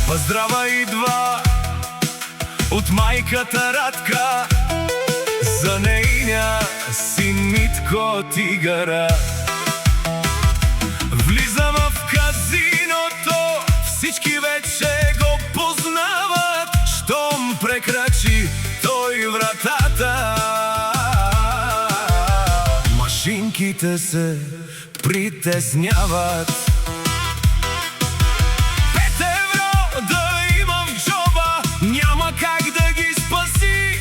Па здрава идва от майката Радка, за нейния син Митко Тигъра. Влизам в казиното, всички вече го познават, щом прекрачи той вратата. Машинките се притесняват. 5 евро да има в джоба, няма как да ги спаси.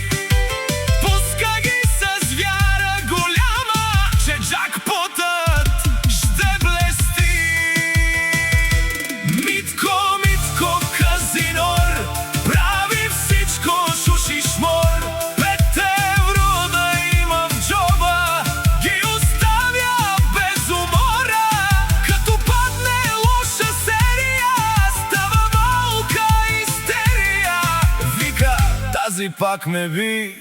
Пуска ги с вяра голяма, че джакпотът ще блести. Митко, Митко казинор, прави всичко шуш и шмор. 5 евро да има в джоба, ги оставя без умора. Като падне лоша серия, става малка истерия. Вика, тази пак ме би,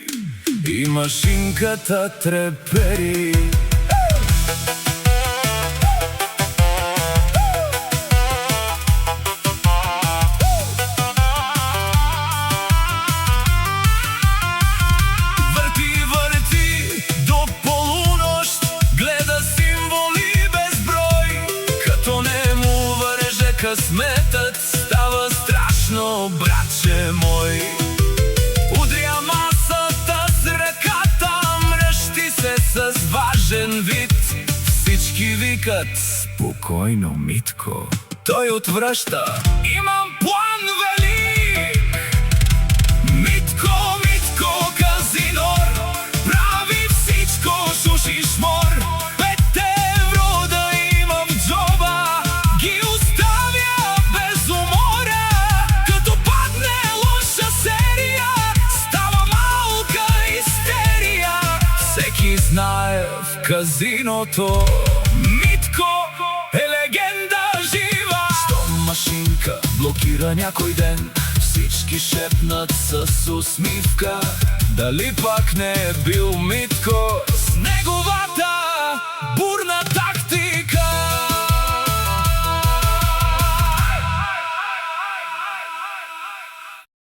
и машинката трепери. Върти, върти до полунощ, гледа символи безброй. Като не му върже късметът, става страшно, братче мой. Удря масата с ръката, мръщи се с важен вид. Всички викат: спокойно, Митко. Той отвръща: имам план велик. Митко, Митко казинор, прави всичко шуш и шмор. 5 евро да има в джоба, ги оставя без умора. Като падне лоша серия, става малка истерия. Всеки знае в казиното, Митко е легенда жива. Щом машинка блокира някой ден, всички шепнат с усмивка: дали пак не е бил Митко с неговата бурна